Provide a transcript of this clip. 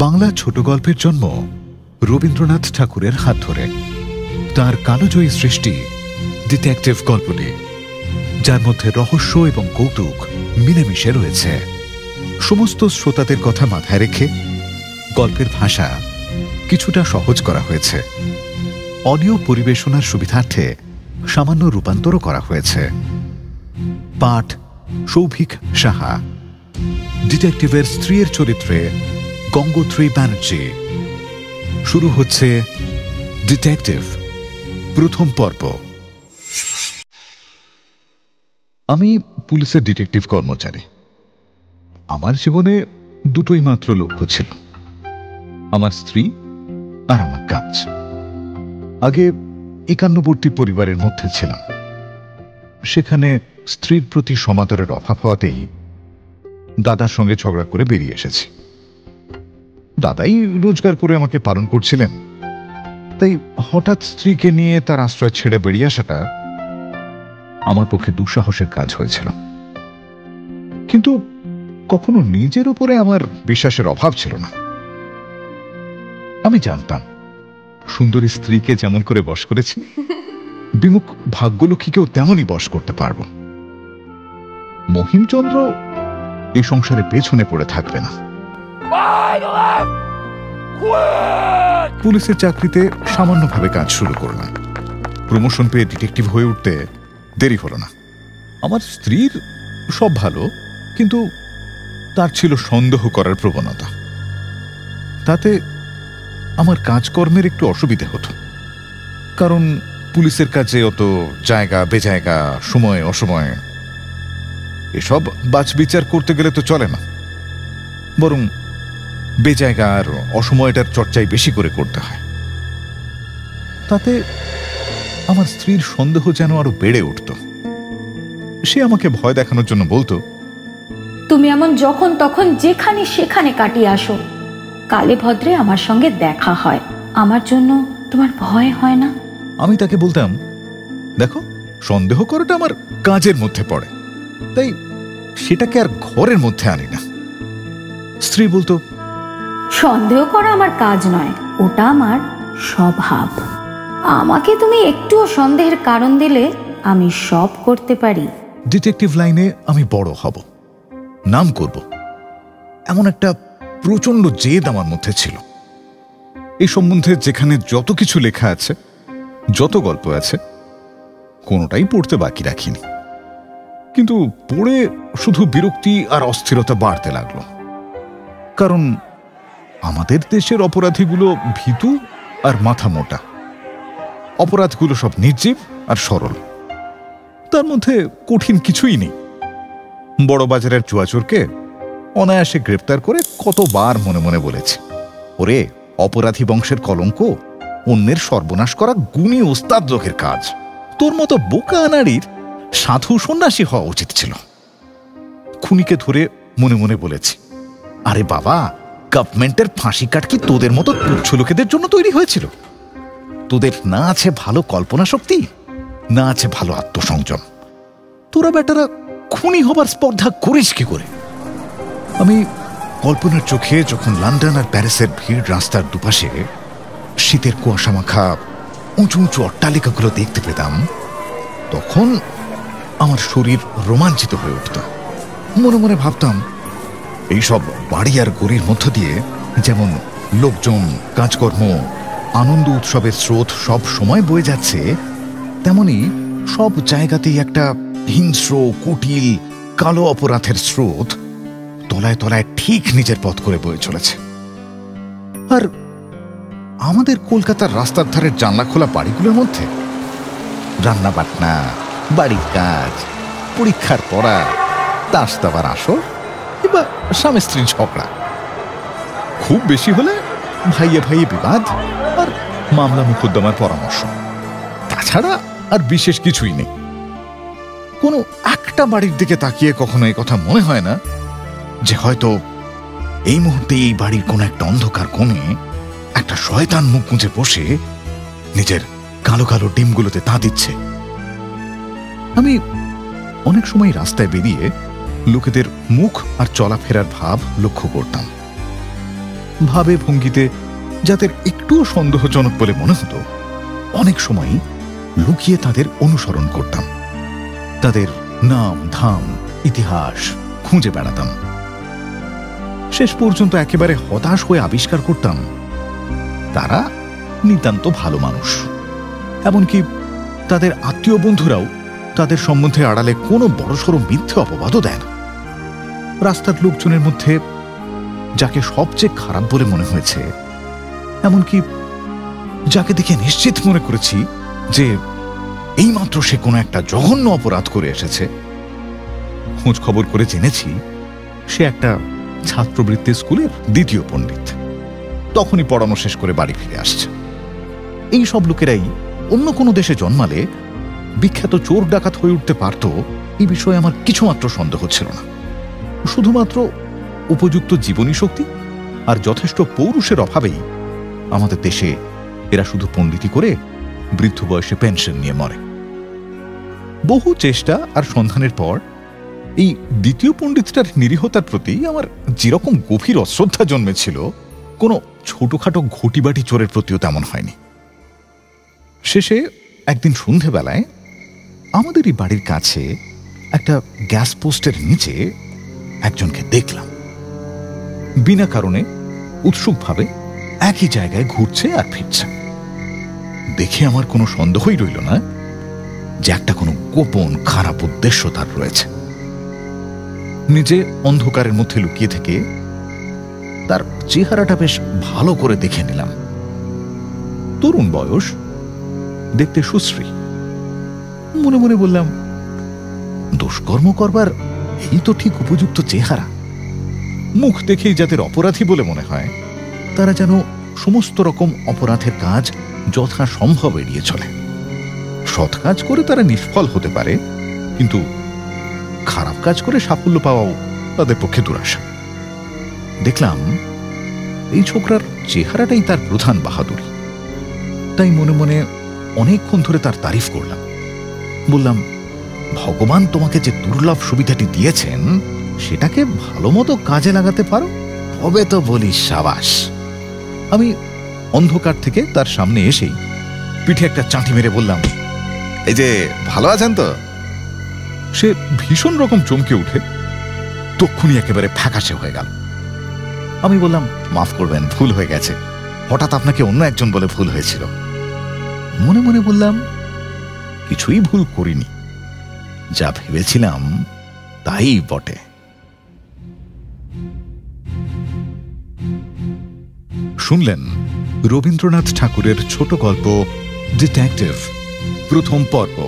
বাংলা ছোট গল্পের জন্ম রবীন্দ্রনাথ ঠাকুরের হাত ধরে। তার কালোজয়ী সৃষ্টি ডিটেকটিভ গল্পটি, যার মধ্যে রহস্য এবং কৌতুক মিলেমিশে রয়েছে। সমস্ত শ্রোতাদের কথা মাথায় রেখে গল্পের ভাষা কিছুটা সহজ করা হয়েছে। অডিও পরিবেশনার সুবিধার্থে সামান্য রূপান্তরও করা হয়েছে। পাঠ সৌভিক সাহা। ডিটেকটিভের স্ত্রীর চরিত্রে গঙ্গোত্রী ব্যানার্জি। শুরু হচ্ছে ডিটেকটিভ প্রথম পর্ব। আমি পুলিশের ডিটেকটিভ কর্মচারী। আমার জীবনে দুটোই মাত্র লক্ষ্য ছিল, আমার স্ত্রী আর আমার কাজ। আগে একান্নবর্তী পরিবারের মধ্যে ছিলাম। সেখানে স্ত্রীর প্রতি সমাদরের অভাব হওয়াতেই দাদার সঙ্গে ঝগড়া করে বেরিয়ে এসেছি। দাদাই রোজগার করে আমাকে পালন করছিলেন, তাই হঠাৎ স্ত্রীকে নিয়ে তার আশ্রয় ছেড়ে বেরিয়ে আসাটা আমার পক্ষে দুঃসাহসের কাজ হয়েছিল। কিন্তু কখনো নিজের উপরে আমার বিশ্বাসের অভাব ছিল না। আমি জানতাম সুন্দরী স্ত্রীকে যেমন করে বশ করেছি, বিমুখ ভাগ্যলক্ষ্মীকেও তেমনই বশ করতে পারব। মহিমচন্দ্র এই সংসারে পেছনে পড়ে থাকবে না। পুলিশের চাকরিতে সামান্যভাবে কাজ শুরু করলাম। প্রমোশন পেয়ে ডিটেকটিভ হয়ে উঠতে দেরি হলো না। আমার স্ত্রীর সব ভালো, কিন্তু তার ছিল সন্দেহ করার প্রবণতা। তাতে আমার কাজকর্মের একটু অসুবিধে হতো, কারণ পুলিশের কাজে অত জায়গা বেজায়গা, সময় অসময় এসব বাছবিচার করতে গেলে তো চলে না, বরং বেজায়গা আর অসময়টার চর্চাই বেশি করে করতে হয়। তাতে আমার স্ত্রীর সন্দেহ যেন আরো বেড়ে উঠত। সে আমাকে ভয় দেখানোর জন্য বলতো, তুমি এমন যখন তখন যেখানে সেখানে কাটিয়ে আসো, কালে ভদ্রে আমার সঙ্গে দেখা হয়, আমার জন্য তোমার ভয় হয় না? আমি তাকে বলতাম, দেখো, সন্দেহ করাটা আমার কাজের মধ্যে পড়ে, তাই সেটাকে আর ঘরের মধ্যে আনি না। স্ত্রী বলতো, সন্দেহ করা আমার কাজ নয়, ওটা আমার স্বভাব। আমাকে তুমি একটুও সন্দেহের কারণ দিলে আমি সব করতে পারি। ডিটেকটিভ লাইনে আমি বড় হব, নাম করব, এমন একটা প্রচন্ড জেদ আমার মধ্যে ছিল। এই সম্বন্ধে যেখানে যত কিছু লেখা আছে, যত গল্প আছে, কোনোটাই পড়তে বাকি রাখিনি। কিন্তু পড়ে শুধু বিরক্তি আর অস্থিরতা বাড়তে লাগলো। কারণ আমাদের দেশের অপরাধীগুলো ভীতু আর মাথা মোটা। অপরাধগুলো সব নির্জীব আর সরল, তার মধ্যে কঠিন কিছুই নেই। বড় বাজারের চুয়াচোরকে অনায়াসে গ্রেপ্তার করে কতবার মনে মনে বলেছে, ওরে, অপরাধী বংশের কলঙ্ক, অন্যের সর্বনাশ করা গুণী ওস্তাদ লোকের কাজ। তোর মতো বোকা আনাড়ির সাধু সন্ন্যাসী হওয়া উচিত ছিল। খুনিকে ধরে মনে মনে বলেছি, আরে বাবা, গভর্নমেন্টের ফাঁসি কাট কি তোদের মতো তুচ্ছ লোকেদের জন্য তৈরি হয়েছিল? তোদের না আছে ভালো কল্পনা শক্তি, না আছে ভালো আত্মসংযম। তোরা বেটারা খুনি হবার স্পর্ধা করিস কি করে? আমি কল্পনার চোখে যখন লন্ডন আর প্যারিসের ভিড় রাস্তার দুপাশে শীতের কুয়াশা মাখা উঁচু উঁচু অট্টালিকাগুলো দেখতে পেতাম, তখন আমার শরীর রোমাঞ্চিত হয়ে উঠত। মনে মনে ভাবতাম, এইসব বাড়ি আর গড়ির মধ্য দিয়ে যেমন লোকজন, কাজকর্ম, আনন্দ উৎসবের স্রোত সব সময় বয়ে যাচ্ছে, তেমনি সব জায়গাতেই একটা হিংস্র, কুটিল, কালো অপরাধের স্রোত তলায় তলায় ঠিক নিজের পথ করে বয়ে চলেছে। আর আমাদের কলকাতার রাস্তার ধারের জানলা খোলা বাড়িগুলোর মধ্যে রান্না বাটনা, বাড়ির কাজ, পরীক্ষার পড়া, তাস দাবার আসর কিংবা স্বামী স্ত্রীর ঝগড়া, খুব বেশি হলে ভাইয়ে ভাইয়ে বিবাদ আর মামলা মোকদ্দমার পরামর্শ, তাছাড়া আর বিশেষ কিছুই নেই। কোনো একটা বাড়ির দিকে তাকিয়ে কখনো এই কথা মনে হয় না যে হয়তো এই মুহূর্তে এই বাড়ির কোনো একটা অন্ধকার কোণে একটা শয়তান মুখ গুঁজে বসে নিজের কালো কালো ডিমগুলোতে তা দিচ্ছে। আমি অনেক সময় রাস্তায় বেরিয়ে লোকেদের মুখ আর চলাফেরার ভাব লক্ষ্য করতাম। ভাবে ভঙ্গিতে যাদের একটুও সন্দেহজনক বলে মনে হতো অনেক সময়ই লুকিয়ে তাদের অনুসরণ করতাম, তাদের নাম ধাম ইতিহাস খুঁজে বেড়াতাম। শেষ পর্যন্ত একেবারে হতাশ হয়ে আবিষ্কার করতাম তারা নিতান্ত ভালো মানুষ। এমনকি তাদের আত্মীয় বন্ধুরাও তাদের সম্বন্ধে আড়ালে কোনো বড়সড় মিথ্যে অপবাদও দেয় না। রাস্তার লোকজনের মধ্যে যাকে সবচেয়ে খারাপ বলে মনে হয়েছে, এমনকি যাকে দেখে নিশ্চিত মনে করেছি যে এইমাত্র সে কোনো একটা জঘন্য অপরাধ করে এসেছে, খোঁজ খবর করে জেনেছি সে একটা ছাত্রবৃত্তি স্কুলের দ্বিতীয় পণ্ডিত, তখনই পড়ানো শেষ করে বাড়ি ফিরে আসছে। এই সব লোকেরাই অন্য কোনো দেশে জন্মালে বিখ্যাত চোর ডাকাত হয়ে উঠতে পারত, এই বিষয়ে আমার কিছুমাত্র সন্দেহ ছিল না। শুধুমাত্র উপযুক্ত জীবনী শক্তি আর যথেষ্ট পৌরুষের অভাবেই আমাদের দেশে এরা শুধু পণ্ডিতি করে বৃদ্ধ বয়সে পেনশন নিয়ে মরে। বহু চেষ্টা আর সন্ধানের পর এই দ্বিতীয় পণ্ডিতটার নিরীহতার প্রতি আমার যেরকম গভীর অশ্রদ্ধা জন্মেছিল, কোনো ছোটখাটো ঘটিবাটি চোরের প্রতিও তেমন হয়নি। শেষে একদিন সন্ধেবেলায় আমাদেরই বাড়ির কাছে একটা গ্যাস পোস্টের নিচে একজনকে দেখলাম বিনা কারণে উৎসুকভাবে একই জায়গায় ঘুরছে আর ফিরছে। দেখে আমার কোনো সন্দেহই রইল না যে একটা কোনো গোপন খারাপ উদ্দেশ্য তার রয়েছে। নিজে অন্ধকারের মধ্যে লুকিয়ে থেকে তার চেহারাটা বেশ ভালো করে দেখে নিলাম। তরুণ বয়স, দেখতে সুশ্রী। মনে মনে বললাম, দুষ্কর্ম করবার এই তো ঠিক উপযুক্ত চেহারা। মুখ দেখেই যাদের অপরাধী বলে মনে হয় তারা যেন সমস্ত রকম অপরাধের কাজ যথাসম্ভব এড়িয়ে চলে। সৎ কাজ করে তারা নিষ্ফল হতে পারে, কিন্তু খারাপ কাজ করে সাফল্য পাওয়াও তাদের পক্ষে দুরাশা। দেখলাম এই ছোকরার চেহারাটাই তার প্রধান বাহাদুরি। তাই মনে মনে অনেকক্ষণ ধরে তার তারিফ করলাম। বললাম, ভগবান তোমাকে যে দুর্লভ সুবিধাটি দিয়েছেন সেটাকে ভালো মতো কাজে লাগাতে পারো, তবে তো বলি সাবাস। আমি অন্ধকার থেকে তার সামনে এসেই পিঠে একটা চাঁটি মেরে বললাম, এই যে ভালো আছেন তো? সে ভীষণ রকম চমকে উঠে তক্ষুনি একেবারে ফ্যাকাশে হয়ে গেল। আমি বললাম, মাফ করবেন, ভুল হয়ে গেছে, হঠাৎ আপনাকে অন্য একজন বলে ভুল হয়েছিল। মনে মনে বললাম, কিছুই ভুল করিনি, যা ভেবেছিলাম তাই বটে। শুনলেন রবীন্দ্রনাথ ঠাকুরের ছোট গল্প ডিটেকটিভ, প্রথম পর্ব।